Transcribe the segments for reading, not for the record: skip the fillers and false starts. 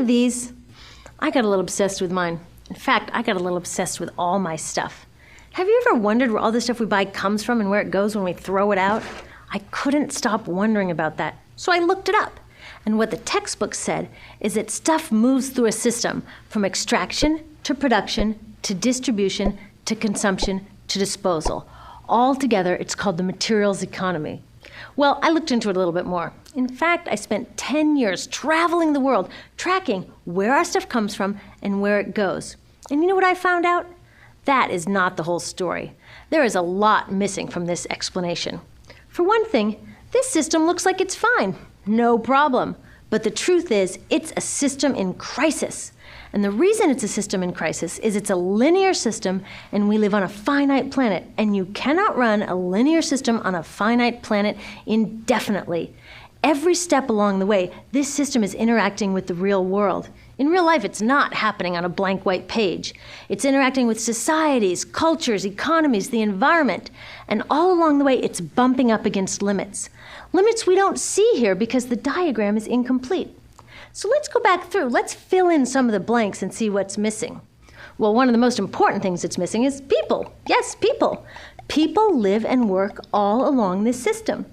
of these? I got a little obsessed with mine. In fact, I got a little obsessed with all my stuff. Have you ever wondered where all the stuff we buy comes from and where it goes when we throw it out? I couldn't stop wondering about that, so I looked it up. And what the textbook said is that stuff moves through a system from extraction to production to distribution to consumption to disposal. All together, it's called the materials economy. Well, I looked into it a little bit more. In fact, I spent 10 years traveling the world, tracking where our stuff comes from and where it goes. And you know what I found out? That is not the whole story. There is a lot missing from this explanation. For one thing, this system looks like it's fine. No problem. But the truth is, it's a system in crisis. And the reason it's a system in crisis is it's a linear system and we live on a finite planet. And you cannot run a linear system on a finite planet indefinitely. Every step along the way, this system is interacting with the real world. In real life, it's not happening on a blank white page. It's interacting with societies, cultures, economies, the environment. And all along the way, it's bumping up against limits. Limits we don't see here because the diagram is incomplete. So let's go back through. Let's fill in some of the blanks and see what's missing. Well, one of the most important things that's missing is people. Yes, people. People live and work all along this system.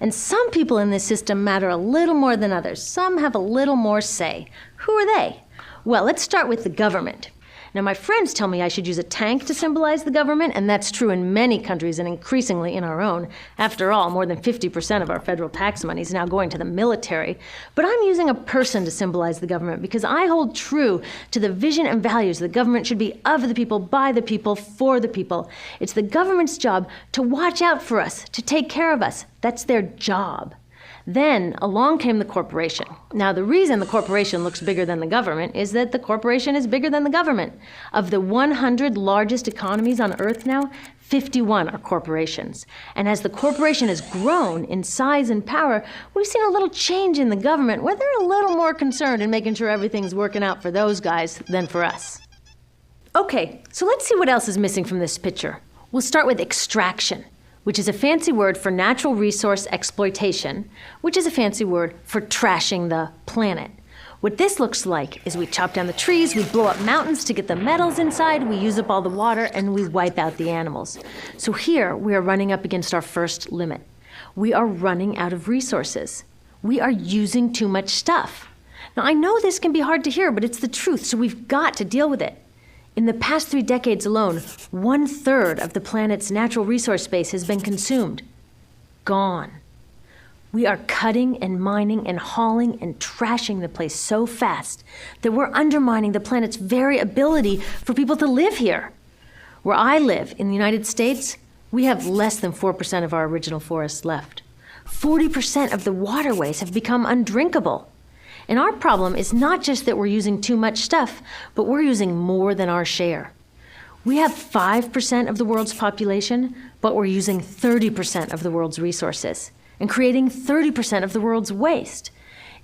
And some people in this system matter a little more than others. Some have a little more say. Who are they? Well, let's start with the government. Now, my friends tell me I should use a tank to symbolize the government, and that's true in many countries and increasingly in our own. After all, more than 50% of our federal tax money is now going to the military. But I'm using a person to symbolize the government because I hold true to the vision and values the government should be of the people, by the people, for the people. It's the government's job to watch out for us, to take care of us. That's their job. Then along came the corporation. Now, the reason the corporation looks bigger than the government is that the corporation is bigger than the government. Of the 100 largest economies on Earth now, 51 are corporations. And as the corporation has grown in size and power, we've seen a little change in the government where they're a little more concerned in making sure everything's working out for those guys than for us. Okay, so let's see what else is missing from this picture. We'll start with extraction, which is a fancy word for natural resource exploitation, which is a fancy word for trashing the planet. What this looks like is we chop down the trees, we blow up mountains to get the metals inside, we use up all the water, and we wipe out the animals. So here we are running up against our first limit. We are running out of resources. We are using too much stuff. Now, I know this can be hard to hear, but it's the truth, so we've got to deal with it. In the past 3 decades alone, 1/3 of the planet's natural resource base has been consumed. Gone. We are cutting and mining and hauling and trashing the place so fast that we're undermining the planet's very ability for people to live here. Where I live, in the United States, we have less than 4% of our original forests left. 40% of the waterways have become undrinkable. And our problem is not just that we're using too much stuff, but we're using more than our share. We have 5% of the world's population, but we're using 30% of the world's resources and creating 30% of the world's waste.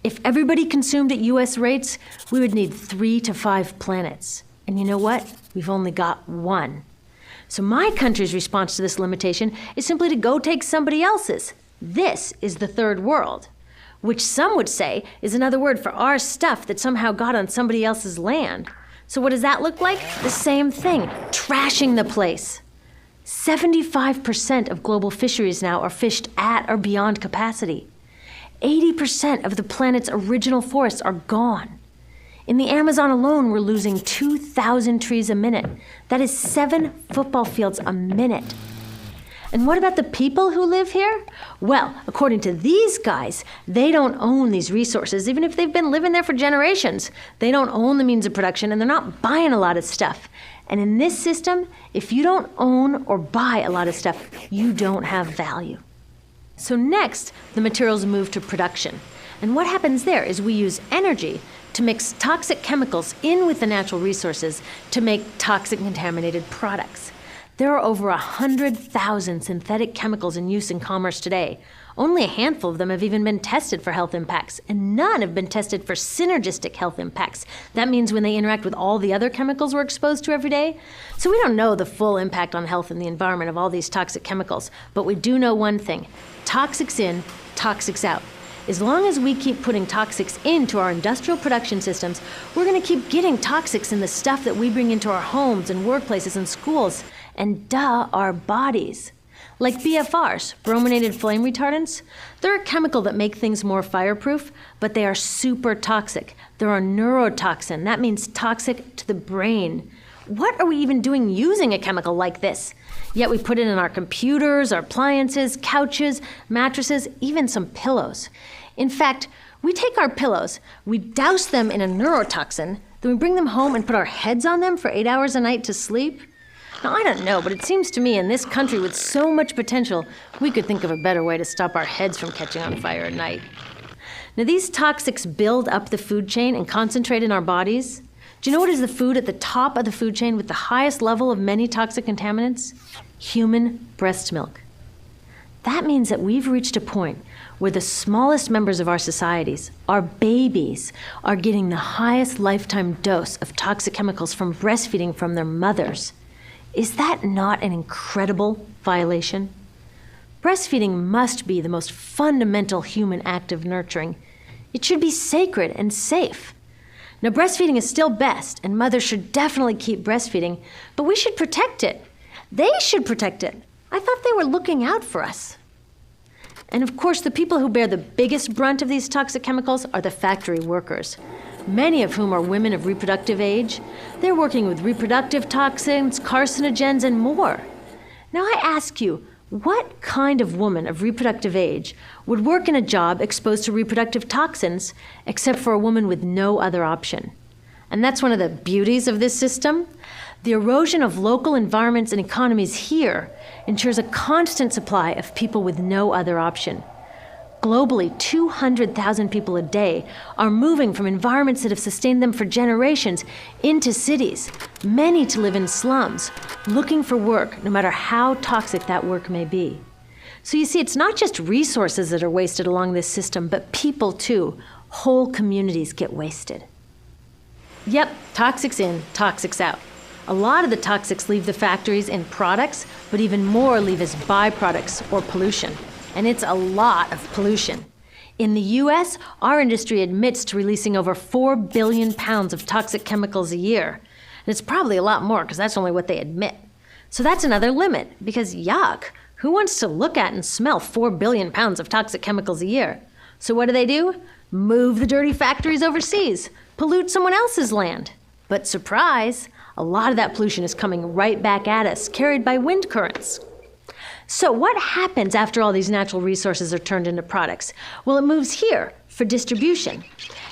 If everybody consumed at US rates, we would need 3 to 5 planets. And you know what? We've only got 1. So my country's response to this limitation is simply to go take somebody else's. This is the third world, which some would say is another word for our stuff that somehow got on somebody else's land. So what does that look like? The same thing, trashing the place. 75% of global fisheries now are fished at or beyond capacity. 80% of the planet's original forests are gone. In the Amazon alone, we're losing 2,000 trees a minute. That is 7 football fields a minute. And what about the people who live here? Well, according to these guys, they don't own these resources, even if they've been living there for generations. They don't own the means of production, and they're not buying a lot of stuff. And in this system, if you don't own or buy a lot of stuff, you don't have value. So next, the materials move to production. And what happens there is we use energy to mix toxic chemicals in with the natural resources to make toxic contaminated products. There are over 100,000 synthetic chemicals in use in commerce today. Only a handful of them have even been tested for health impacts, and none have been tested for synergistic health impacts. That means when they interact with all the other chemicals we're exposed to every day. So we don't know the full impact on health and the environment of all these toxic chemicals, but we do know one thing: toxics in, toxics out. As long as we keep putting toxics into our industrial production systems, we're going to keep getting toxics in the stuff that we bring into our homes and workplaces and schools, and our bodies. Like BFRs, brominated flame retardants, they're a chemical that make things more fireproof, but they are super toxic. They're a neurotoxin. That means toxic to the brain. What are we even doing using a chemical like this? Yet we put it in our computers, our appliances, couches, mattresses, even some pillows. In fact, we take our pillows, we douse them in a neurotoxin, then we bring them home and put our heads on them for 8 hours a night to sleep. Now, I don't know, but it seems to me in this country with so much potential, we could think of a better way to stop our heads from catching on fire at night. Now, these toxics build up the food chain and concentrate in our bodies. Do you know what is the food at the top of the food chain with the highest level of many toxic contaminants? Human breast milk. That means that we've reached a point where the smallest members of our societies, our babies, are getting the highest lifetime dose of toxic chemicals from breastfeeding from their mothers. Is that not an incredible violation? Breastfeeding must be the most fundamental human act of nurturing. It should be sacred and safe. Now, breastfeeding is still best, and mothers should definitely keep breastfeeding, but we should protect it. They should protect it. I thought they were looking out for us. And of course, the people who bear the biggest brunt of these toxic chemicals are the factory workers, many of whom are women of reproductive age. They're working with reproductive toxins, carcinogens, and more. Now I ask you, what kind of woman of reproductive age would work in a job exposed to reproductive toxins except for a woman with no other option? And that's one of the beauties of this system. The erosion of local environments and economies here ensures a constant supply of people with no other option. Globally, 200,000 people a day are moving from environments that have sustained them for generations into cities, many to live in slums, looking for work, no matter how toxic that work may be. So you see, it's not just resources that are wasted along this system, but people too. Whole communities get wasted. Yep, toxics in, toxics out. A lot of the toxics leave the factories in products, but even more leave as byproducts or pollution. And it's a lot of pollution. In the US, our industry admits to releasing over 4 billion pounds of toxic chemicals a year. And it's probably a lot more because that's only what they admit. So that's another limit, because yuck, who wants to look at and smell 4 billion pounds of toxic chemicals a year? So what do? Move the dirty factories overseas, pollute someone else's land. But surprise, a lot of that pollution is coming right back at us, carried by wind currents. So what happens after all these natural resources are turned into products? Well, it moves here for distribution.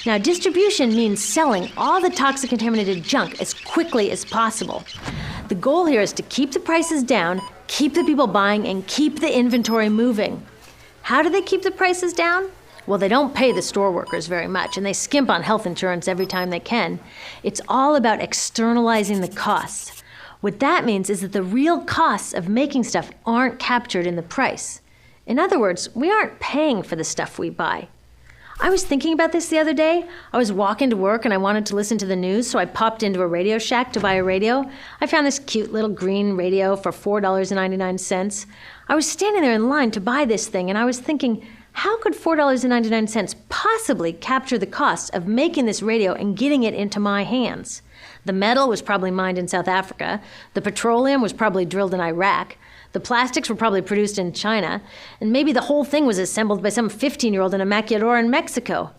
Now, distribution means selling all the toxic contaminated junk as quickly as possible. The goal here is to keep the prices down, keep the people buying, and keep the inventory moving. How do they keep the prices down? Well, they don't pay the store workers very much, and they skimp on health insurance every time they can. It's all about externalizing the costs. What that means is that the real costs of making stuff aren't captured in the price. In other words, we aren't paying for the stuff we buy. I was thinking about this the other day. I was walking to work and I wanted to listen to the news, so I popped into a Radio Shack to buy a radio. I found this cute little green radio for $4.99. I was standing there in line to buy this thing, and I was thinking, how could $4.99 possibly capture the cost of making this radio and getting it into my hands? The metal was probably mined in South Africa. The petroleum was probably drilled in Iraq. The plastics were probably produced in China. And maybe the whole thing was assembled by some 15-year-old in a maquiladora in Mexico.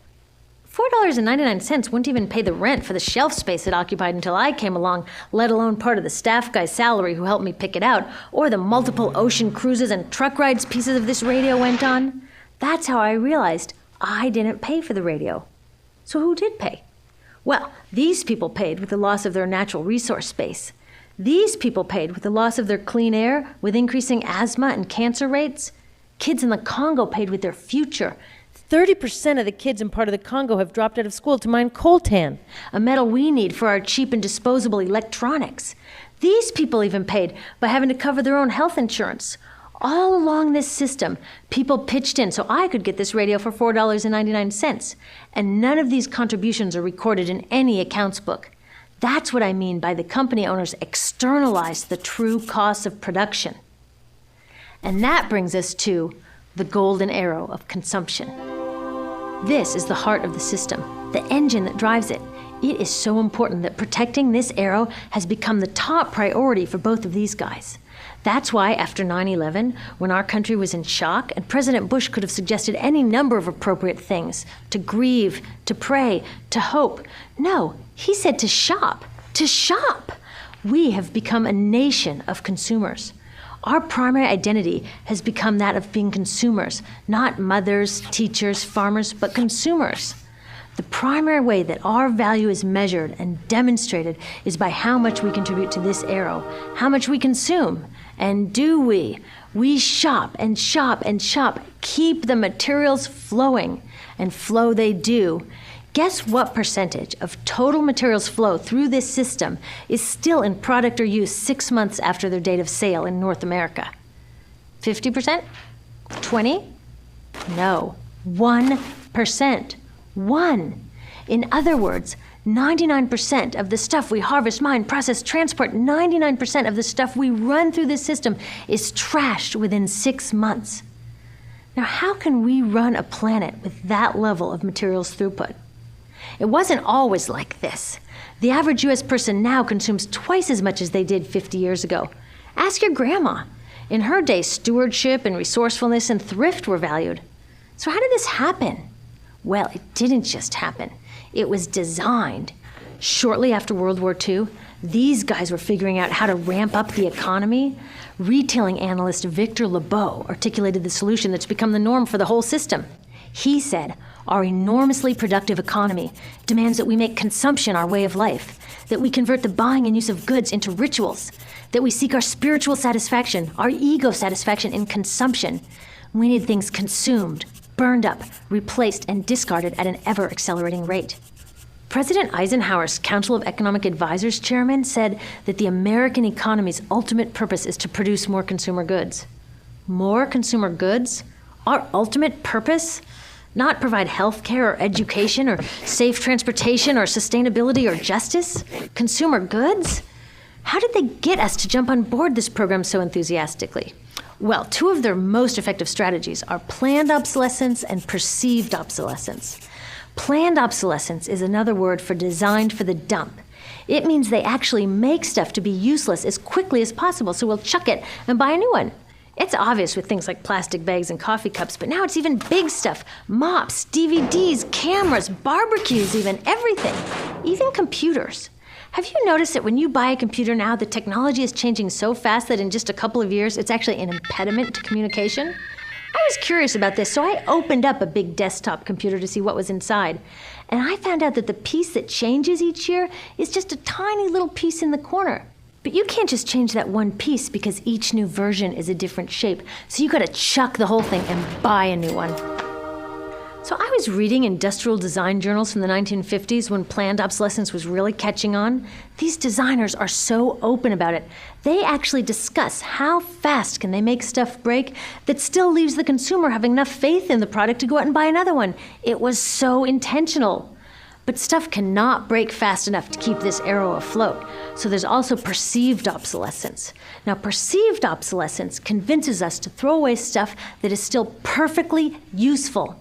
$4.99 wouldn't even pay the rent for the shelf space it occupied until I came along, let alone part of the staff guy's salary who helped me pick it out, or the multiple ocean cruises and truck rides pieces of this radio went on. That's how I realized I didn't pay for the radio. So who did pay? Well, these people paid with the loss of their natural resource space. These people paid with the loss of their clean air, with increasing asthma and cancer rates. Kids in the Congo paid with their future. 30% of the kids in part of the Congo have dropped out of school to mine coltan, a metal we need for our cheap and disposable electronics. These people even paid by having to cover their own health insurance. All along this system, people pitched in so I could get this radio for $4.99. And none of these contributions are recorded in any accounts book. That's what I mean by the company owners externalized the true costs of production. And that brings us to the golden arrow of consumption. This is the heart of the system, the engine that drives it. It is so important that protecting this arrow has become the top priority for both of these guys. That's why after 9/11, when our country was in shock, and President Bush could have suggested any number of appropriate things, to grieve, to pray, to hope. No, he said to shop, to shop. We have become a nation of consumers. Our primary identity has become that of being consumers, not mothers, teachers, farmers, but consumers. The primary way that our value is measured and demonstrated is by how much we contribute to this arrow, how much we consume. And do we? We shop and shop and shop, keep the materials flowing, and flow they do. Guess what percentage of total materials flow through this system is still in product or use 6 months after their date of sale in North America? 50%? 20? No, 1%. 1. In other words, 99% of the stuff we harvest, mine, process, transport, 99% of the stuff we run through this system is trashed within 6 months. Now, how can we run a planet with that level of materials throughput? It wasn't always like this. The average US person now consumes twice as much as they did 50 years ago. Ask your grandma. In her day, stewardship and resourcefulness and thrift were valued. So how did this happen? Well, it didn't just happen. It was designed. Shortly after World War II, these guys were figuring out how to ramp up the economy. Retailing analyst Victor Lebeau articulated the solution that's become the norm for the whole system. He said, our enormously productive economy demands that we make consumption our way of life, that we convert the buying and use of goods into rituals, that we seek our spiritual satisfaction, our ego satisfaction in consumption. We need things consumed, burned up, replaced, and discarded at an ever-accelerating rate. President Eisenhower's Council of Economic Advisors chairman said that the American economy's ultimate purpose is to produce more consumer goods. More consumer goods? Our ultimate purpose? Not provide health care or education or safe transportation or sustainability or justice? Consumer goods? How did they get us to jump on board this program so enthusiastically? Well, 2 of their most effective strategies are planned obsolescence and perceived obsolescence. Planned obsolescence is another word for designed for the dump. It means they actually make stuff to be useless as quickly as possible, so we'll chuck it and buy a new one. It's obvious with things like plastic bags and coffee cups, but now it's even big stuff. Mops, DVDs, cameras, barbecues even, everything. Even computers. Have you noticed that when you buy a computer now, the technology is changing so fast that in just a couple of years, it's actually an impediment to communication? I was curious about this, so I opened up a big desktop computer to see what was inside. And I found out that the piece that changes each year is just a tiny little piece in the corner. But you can't just change that one piece because each new version is a different shape. So you gotta chuck the whole thing and buy a new one. So I was reading industrial design journals from the 1950s when planned obsolescence was really catching on. These designers are so open about it. They actually discuss how fast can they make stuff break that still leaves the consumer having enough faith in the product to go out and buy another one. It was so intentional. But stuff cannot break fast enough to keep this arrow afloat. So there's also perceived obsolescence. Now, perceived obsolescence convinces us to throw away stuff that is still perfectly useful.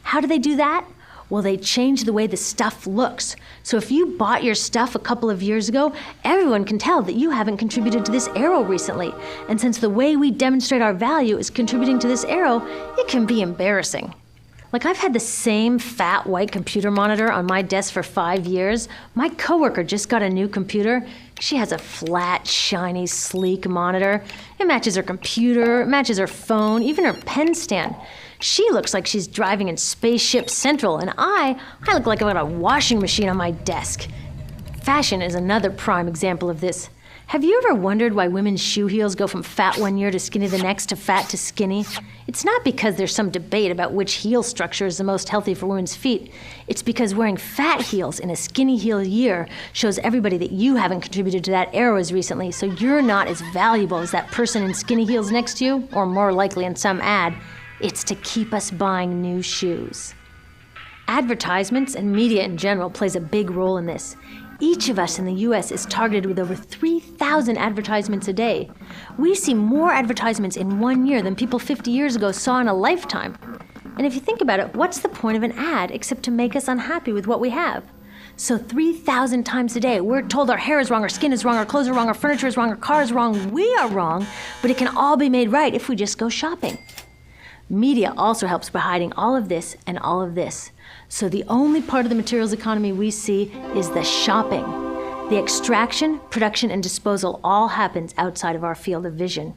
How do they do that? Well, they change the way the stuff looks. So if you bought your stuff a couple of years ago, everyone can tell that you haven't contributed to this arrow recently. And since the way we demonstrate our value is contributing to this arrow, it can be embarrassing. Like, I've had the same fat white computer monitor on my desk for 5 years. My coworker just got a new computer. She has a flat, shiny, sleek monitor. It matches her computer, it matches her phone, even her pen stand. She looks like she's driving in Spaceship Central, and I look like I've got a washing machine on my desk. Fashion is another prime example of this. Have you ever wondered why women's shoe heels go from fat one year to skinny the next to fat to skinny? It's not because there's some debate about which heel structure is the most healthy for women's feet. It's because wearing fat heels in a skinny heel year shows everybody that you haven't contributed to that arrow as recently, so you're not as valuable as that person in skinny heels next to you, or more likely in some ad. It's to keep us buying new shoes. Advertisements and media in general plays a big role in this. Each of us in the US is targeted with over 3,000 advertisements a day. We see more advertisements in 1 year than people 50 years ago saw in a lifetime. And if you think about it, what's the point of an ad except to make us unhappy with what we have? So 3,000 times a day, we're told our hair is wrong, our skin is wrong, our clothes are wrong, our furniture is wrong, our car is wrong, we are wrong, but it can all be made right if we just go shopping. Media also helps by hiding all of this and all of this. So the only part of the materials economy we see is the shopping. The extraction, production, and disposal all happens outside of our field of vision.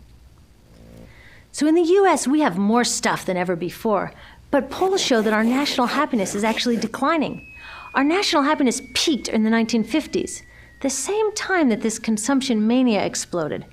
So in the US, we have more stuff than ever before, but polls show that our national happiness is actually declining. Our national happiness peaked in the 1950s, the same time that this consumption mania exploded.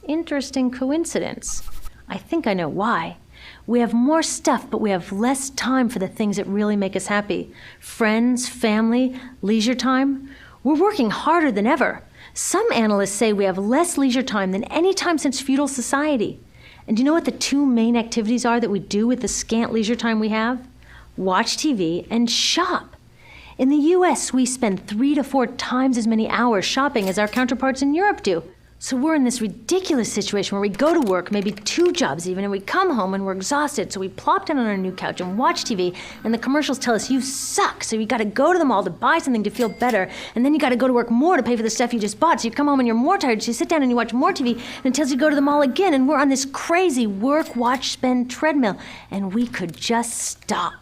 Interesting coincidence. I think I know why. We have more stuff, but we have less time for the things that really make us happy. Friends, family, leisure time. We're working harder than ever. Some analysts say we have less leisure time than any time since feudal society. And do you know what the two main activities are that we do with the scant leisure time we have? Watch TV and shop. In the US, we spend 3 to 4 times as many hours shopping as our counterparts in Europe do. So we're in this ridiculous situation where we go to work, maybe 2 jobs even, and we come home and we're exhausted. So we plop down on our new couch and watch TV, and the commercials tell us you suck. So you got to go to the mall to buy something to feel better, and then you got to go to work more to pay for the stuff you just bought. So you come home and you're more tired, so you sit down and you watch more TV, and it tells you to go to the mall again, and we're on this crazy work, watch, spend treadmill, and we could just stop.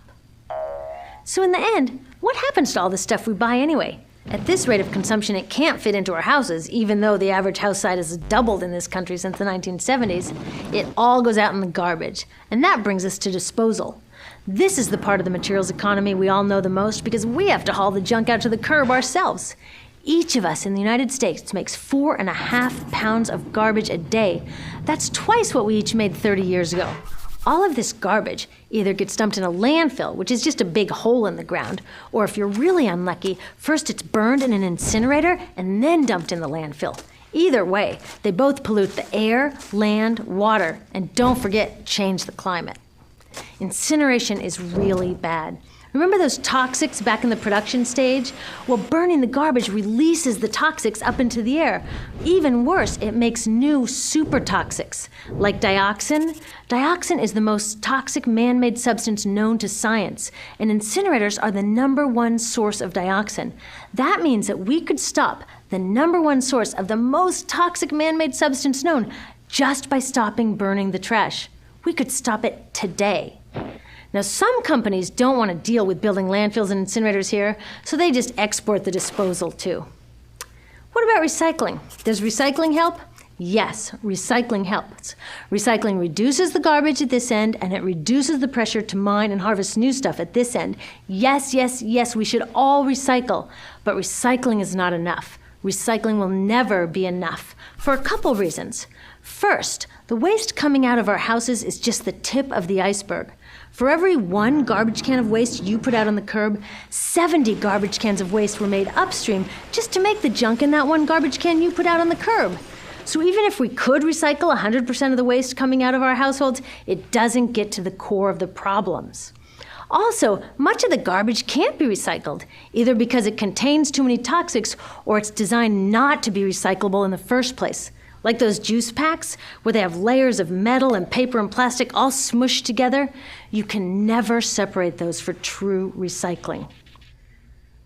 So in the end, what happens to all the stuff we buy anyway? At this rate of consumption, it can't fit into our houses, even though the average house size has doubled in this country since the 1970s. It all goes out in the garbage. And that brings us to disposal. This is the part of the materials economy we all know the most because we have to haul the junk out to the curb ourselves. Each of us in the United States makes 4.5 pounds of garbage a day. That's twice what we each made 30 years ago. All of this garbage either gets dumped in a landfill, which is just a big hole in the ground, or if you're really unlucky, first it's burned in an incinerator and then dumped in the landfill. Either way, they both pollute the air, land, water, and don't forget, change the climate. Incineration is really bad. Remember those toxics back in the production stage? Well, burning the garbage releases the toxics up into the air. Even worse, it makes new super toxics, like dioxin. Dioxin is the most toxic man-made substance known to science, and incinerators are the #1 source of dioxin. That means that we could stop the #1 source of the most toxic man-made substance known just by stopping burning the trash. We could stop it today. Now, some companies don't want to deal with building landfills and incinerators here, so they just export the disposal too. What about recycling? Does recycling help? Yes, recycling helps. Recycling reduces the garbage at this end, and it reduces the pressure to mine and harvest new stuff at this end. Yes, yes, yes, we should all recycle, but recycling is not enough. Recycling will never be enough for a couple reasons. First, the waste coming out of our houses is just the tip of the iceberg. For every 1 garbage can of waste you put out on the curb, 70 garbage cans of waste were made upstream just to make the junk in that 1 garbage can you put out on the curb. So even if we could recycle 100% of the waste coming out of our households, it doesn't get to the core of the problems. Also, much of the garbage can't be recycled, either because it contains too many toxics or it's designed not to be recyclable in the first place. Like those juice packs, where they have layers of metal and paper and plastic all smushed together, you can never separate those for true recycling.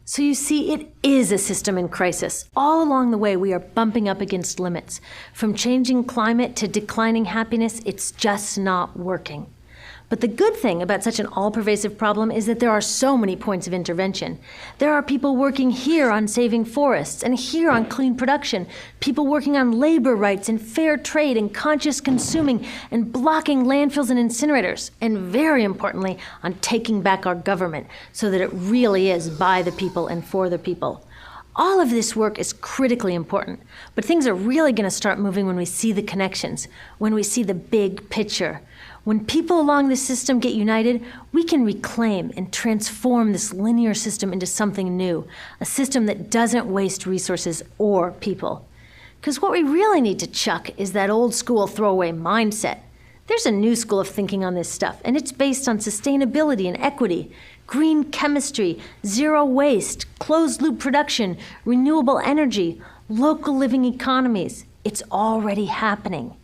So you see, it is a system in crisis. All along the way, we are bumping up against limits. From changing climate to declining happiness, it's just not working. But the good thing about such an all-pervasive problem is that there are so many points of intervention. There are people working here on saving forests and here on clean production, people working on labor rights and fair trade and conscious consuming and blocking landfills and incinerators, and very importantly, on taking back our government so that it really is by the people and for the people. All of this work is critically important, but things are really going to start moving when we see the connections, when we see the big picture. When people along the system get united, we can reclaim and transform this linear system into something new, a system that doesn't waste resources or people. Because what we really need to chuck is that old school throwaway mindset. There's a new school of thinking on this stuff, and it's based on sustainability and equity, green chemistry, zero waste, closed-loop production, renewable energy, local living economies. It's already happening.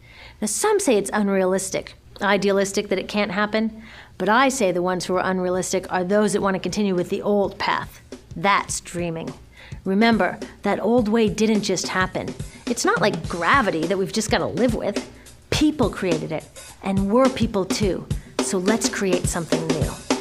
Now, some say it's unrealistic, idealistic that it can't happen, But I say the ones who are unrealistic are those that want to continue with the old path. That's dreaming. Remember, that old way didn't just happen. It's not like gravity that we've just got to live with. People created it, and we're people too. So let's create something new.